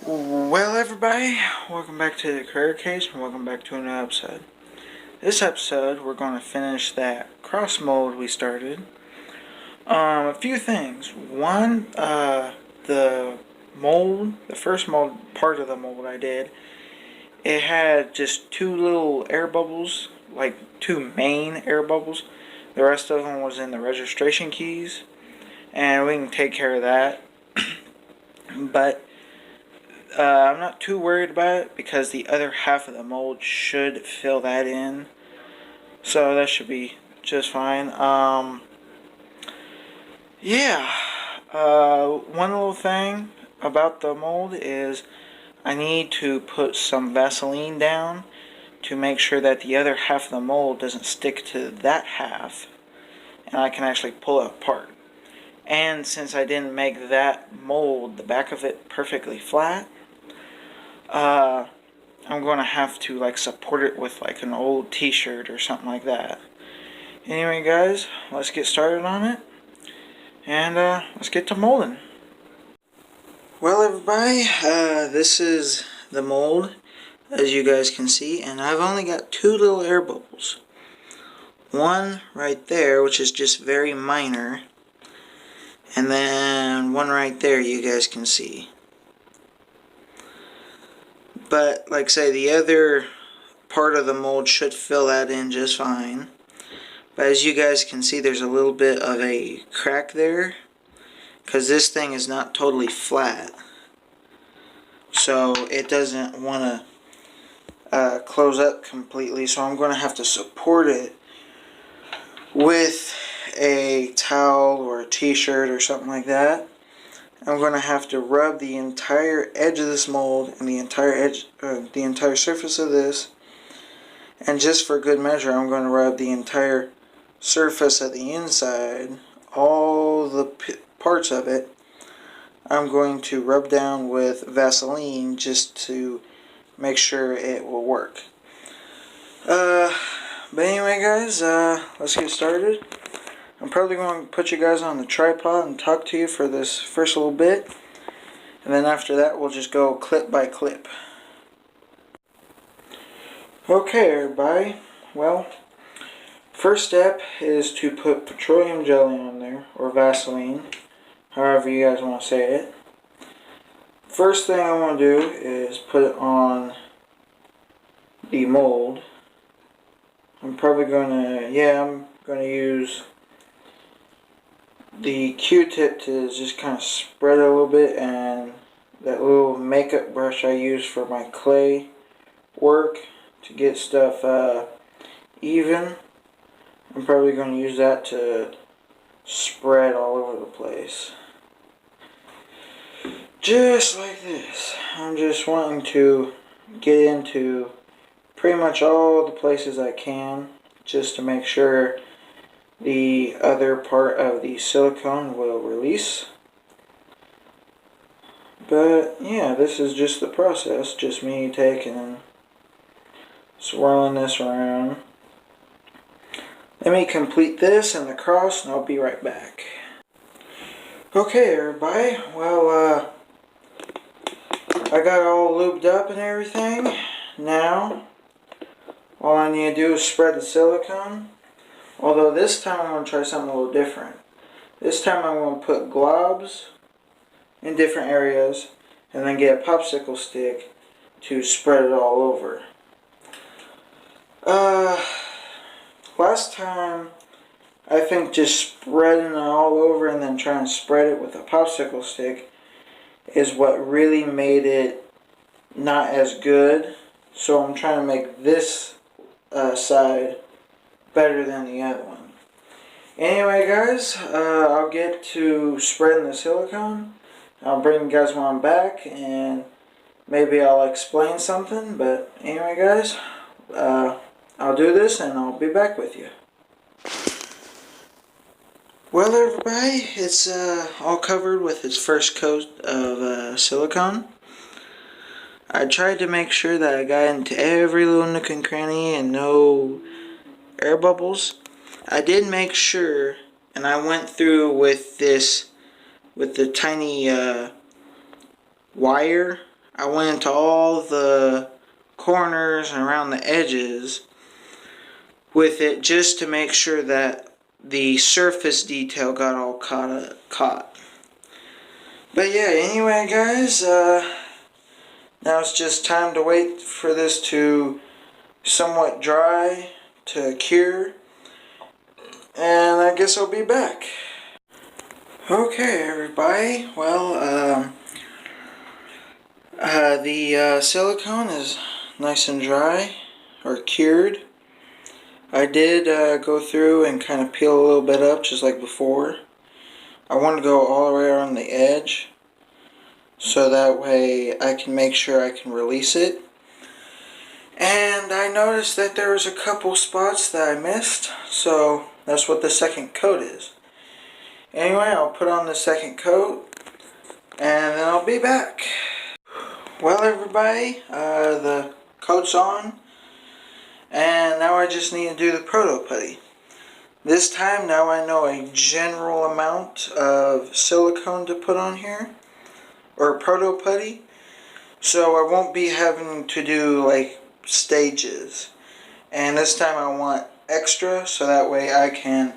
Well, everybody, welcome back to the Career Case and welcome back to another episode. This episode, we're going to finish that cross mold we started. A few things. One, the mold, the first mold, part of the mold I did, it had just two little air bubbles, like two main air bubbles. The rest of them was in the registration keys, and we can take care of that. But I'm not too worried about it because the other half of the mold should fill that in. So that should be just fine. Yeah. One little thing about the mold is I need to put some Vaseline down to make sure that the other half of the mold doesn't stick to that half and I can actually pull it apart. And since I didn't make that mold, the back of it, perfectly flat, I'm going to have to support it with an old t-shirt or something like that. Anyway guys, let's get started on it and let's get to molding. Well everybody, this is the mold as you guys can see, and I've only got two little air bubbles. One right there, which is just very minor, and then one right there you guys can see. But, like I say, the other part of the mold should fill that in just fine. But as you guys can see, there's a little bit of a crack there, because this thing is not totally flat. So it doesn't want to close up completely, so I'm going to have to support it with a towel or a t-shirt or something like that. I'm going to have to rub the entire edge of this mold and the entire surface of this, and just for good measure I'm going to rub the entire surface of the inside, all the parts of it. I'm going to rub down with Vaseline just to make sure it will work. But anyway guys, let's get started. I'm probably going to put you guys on the tripod and talk to you for this first little bit. And then after that, we'll just go clip by clip. Okay, everybody. Well, first step is to put petroleum jelly on there, or Vaseline, however you guys want to say it. First thing I want to do is put it on the mold. I'm probably going to, use the Q-tip to just kind of spread it a little bit, and that little makeup brush I use for my clay work to get stuff even. I'm probably going to use that to spread all over the place. Just like this. I'm just wanting to get into pretty much all the places I can, just to make sure the other part of the silicone will release. But yeah, this is just the process, just me taking and swirling this around. Let me complete this and the cross and I'll be right back. Okay everybody, well I got all lubed up and everything. Now all I need to do is spread the silicone. Although this time I'm going to try something a little different. This time I'm going to put globs in different areas and then get a popsicle stick to spread it all over. Last time I think just spreading it all over and then trying to spread it with a popsicle stick is what really made it not as good. So I'm trying to make this side better than the other one. Anyway guys, I'll get to spreading the silicone. I'll bring you guys when I'm back and maybe I'll explain something. But anyway guys, I'll do this and I'll be back with you. Well everybody, it's all covered with its first coat of silicone. I tried to make sure that I got into every little nook and cranny and no air bubbles. I did make sure, and I went through with the tiny wire I went into all the corners and around the edges with it just to make sure that the surface detail got all caught. But yeah, anyway guys, now it's just time to wait for this to somewhat dry, to cure, and I guess I'll be back. Okay everybody, well, the silicone is nice and dry, or cured. I did go through and kind of peel a little bit up just like before. I want to go all the way around the edge so that way I can make sure I can release it. And I noticed that there was a couple spots that I missed, so that's what the second coat is. Anyway, I'll put on the second coat and then I'll be back. Well everybody, the coat's on, and now I just need to do the proto putty. This time now I know a general amount of silicone to put on here, or proto putty, so I won't be having to do like stages. And this time I want extra so that way I can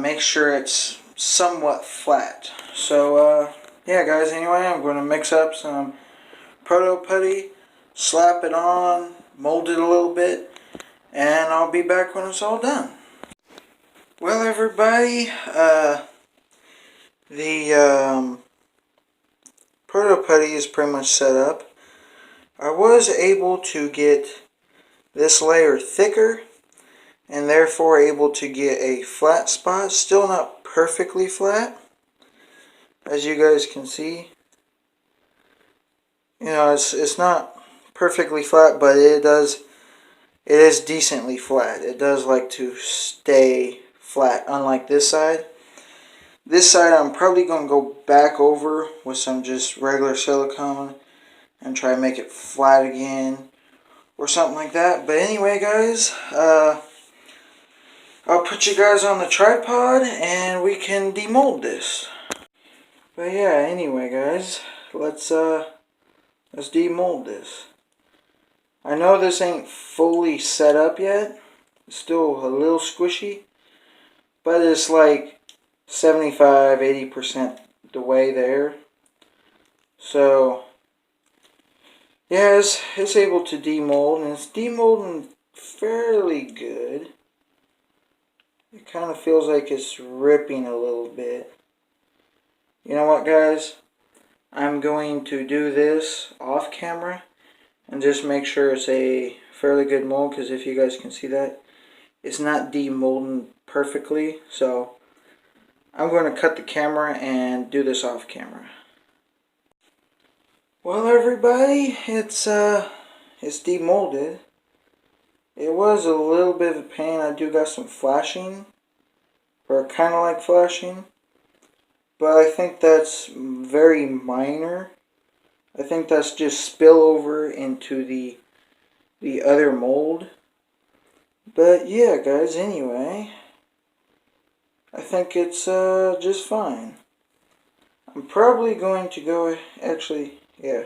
make sure it's somewhat flat. So yeah guys, anyway, I'm going to mix up some proto putty, slap it on, mold it a little bit, and I'll be back when it's all done. Well everybody, the proto putty is pretty much set up. I was able to get this layer thicker and therefore able to get a flat spot. Still not perfectly flat, as you guys can see. You know, it's not perfectly flat, but it is decently flat. It does like to stay flat, unlike this side. This side I'm probably going to go back over with some just regular silicone and try to make it flat again or something like that. But anyway guys, I'll put you guys on the tripod and we can demold this. But yeah, anyway guys, let's demold this. I know this ain't fully set up yet. It's still a little squishy, but it's like 75-80% the way there. So yeah, it's able to demold, and it's demolding fairly good. It kind of feels like it's ripping a little bit. You know what guys? I'm going to do this off camera and just make sure it's a fairly good mold, because if you guys can see that, it's not demolding perfectly. So I'm going to cut the camera and do this off camera. Well everybody, it's demolded. It was a little bit of a pain. I do got some flashing, or kind of like flashing, but I think that's very minor. I think that's just spillover into the other mold. But yeah guys, anyway, I think it's just fine. I'm probably going to go, actually, yeah,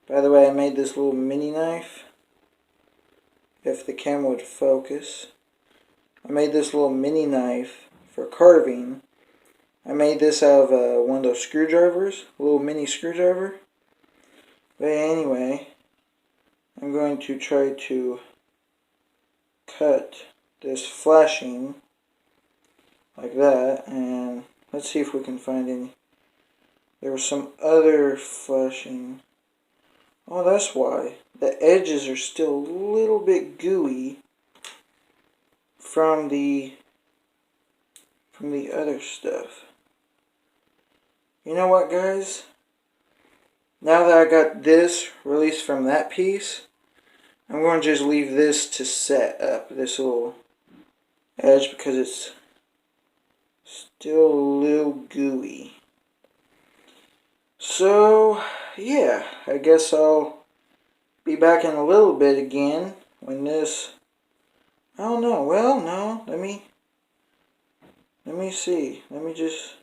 by the way, I made this little mini knife. If the camera would focus. I made this little mini knife for carving. I made this out of one of those screwdrivers, a little mini screwdriver. But anyway, I'm going to try to cut this flashing like that, and let's see if we can find any. There was some other flashing. Oh, that's why. The edges are still a little bit gooey from the other stuff. You know what guys? Now that I got this released from that piece, I'm going to just leave this to set up this little edge because it's still a little gooey. So yeah, I guess I'll be back in a little bit again when this, I don't know, well no, let me see, let me just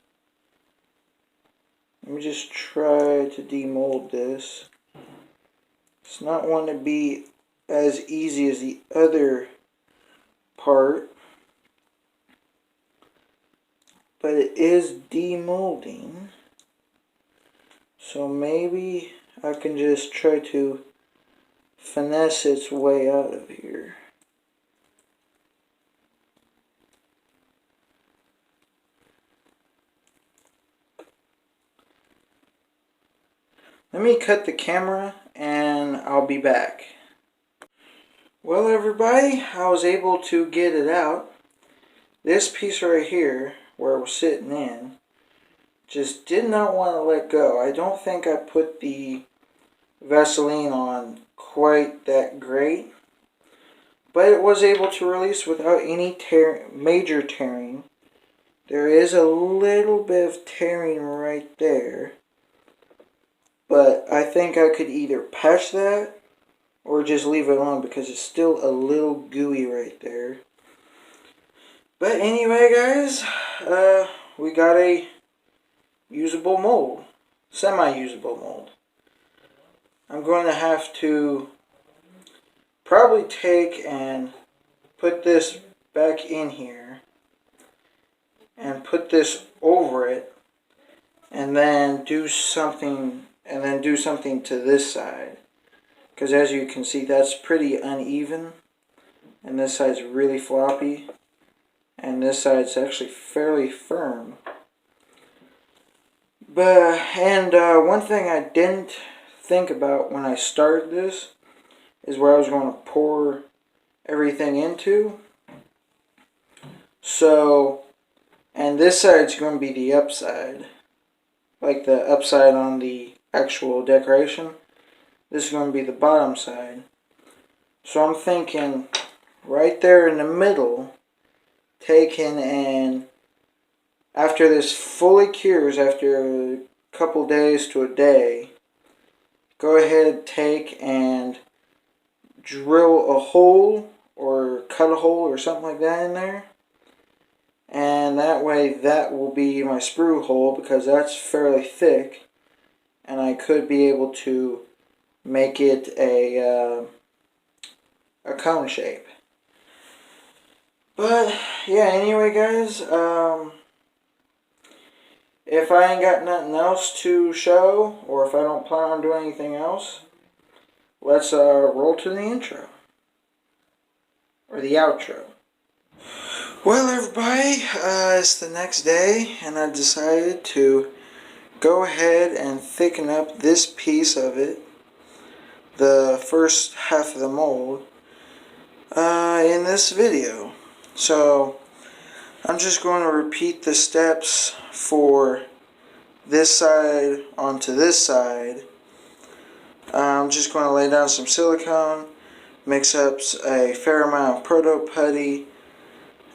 try to demold this. It's not want to be as easy as the other part, but it is demolding. So maybe I can just try to finesse its way out of here. Let me cut the camera and I'll be back. Well, everybody, I was able to get it out. This piece right here, where it was sitting in, just did not want to let go. I don't think I put the Vaseline on quite that great, but it was able to release without any major tearing. There is a little bit of tearing right there, but I think I could either patch that or just leave it alone because it's still a little gooey right there. But anyway, guys, we got a usable mold, semi-usable mold. I'm going to have to probably take and put this back in here and put this over it and then do something to this side, because as you can see, that's pretty uneven and this side's really floppy and this side's actually fairly firm. But one thing I didn't think about when I started this is where I was going to pour everything into. So, and this side's going to be the upside, like the upside on the actual decoration. This is going to be the bottom side. So I'm thinking right there in the middle, taking and after this fully cures, after a couple days to a day, go ahead, take and drill a hole or cut a hole or something like that in there. And that way that will be my sprue hole because that's fairly thick. And I could be able to make it a cone shape. But yeah, anyway guys, if I ain't got nothing else to show, or if I don't plan on doing anything else, let's roll to the intro. Or the outro. Well everybody, it's the next day, and I decided to go ahead and thicken up this piece of it, the first half of the mold, in this video. So I'm just going to repeat the steps for this side onto this side. I'm just going to lay down some silicone, mix up a fair amount of proto putty,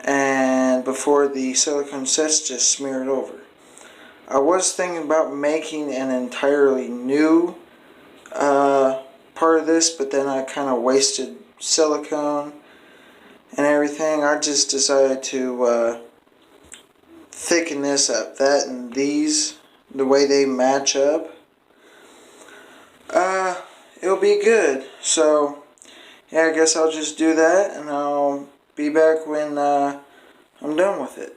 and before the silicone sets, just smear it over. I was thinking about making an entirely new part of this, but then I kind of wasted silicone and everything. I just decided to thicken this up. That and these, the way they match up, it'll be good. So yeah, I guess I'll just do that, and I'll be back when I'm done with it.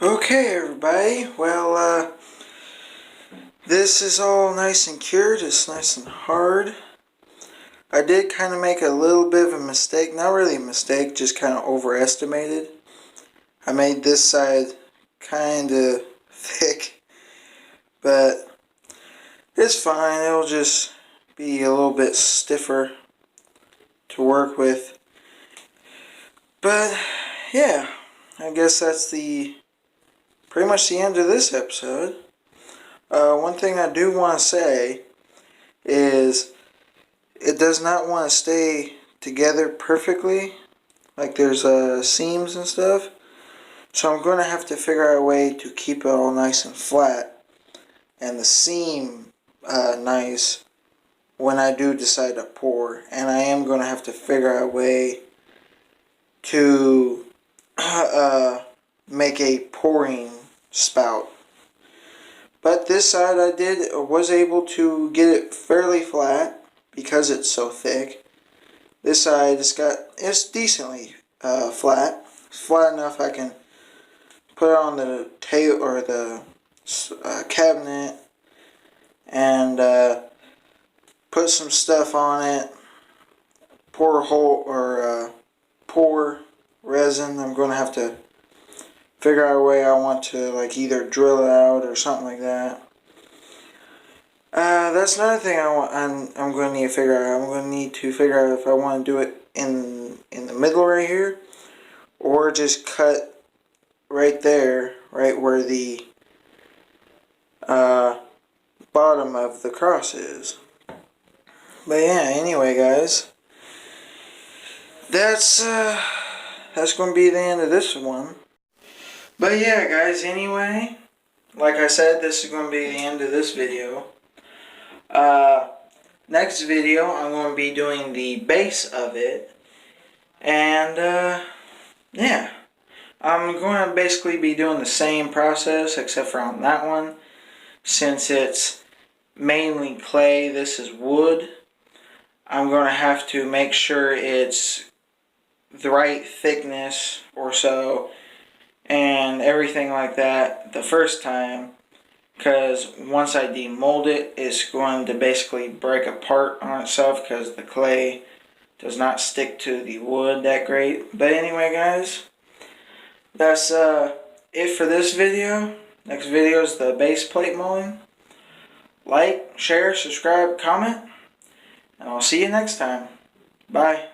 Okay everybody, well this is all nice and cured. It's nice and hard. I did kind of make a little bit of a mistake. Not really a mistake, just kind of overestimated. I made this side kind of thick, but it's fine. It'll just be a little bit stiffer to work with. But yeah, I guess that's pretty much the end of this episode. One thing I do want to say is it does not want to stay together perfectly. Like there's seams and stuff. So I'm going to have to figure out a way to keep it all nice and flat and the seam nice when I do decide to pour. And I am going to have to figure out a way to make a pouring spout. But this side I was able to get it fairly flat. because it's so thick. This side it's decently flat. It's flat enough I can put it on the table or the cabinet and put some stuff on it. Pour resin. I'm going to have to figure out a way I want to like either drill it out or something like that. That's another thing I'm going to need to figure out. I'm going to need to figure out if I want to do it in the middle right here, or just cut right there, right where the bottom of the cross is. But yeah, anyway, guys, that's going to be the end of this one. But yeah, guys, anyway, like I said, this is going to be the end of this video. Next video, I'm going to be doing the base of it. And, yeah. I'm going to basically be doing the same process, except for on that one. Since it's mainly clay, this is wood. I'm going to have to make sure it's the right thickness or so. And everything like that the first time. Because once I demold it, it's going to basically break apart on itself because the clay does not stick to the wood that great. But anyway, guys, that's it for this video. Next video is the base plate molding. Like, share, subscribe, comment, and I'll see you next time. Bye.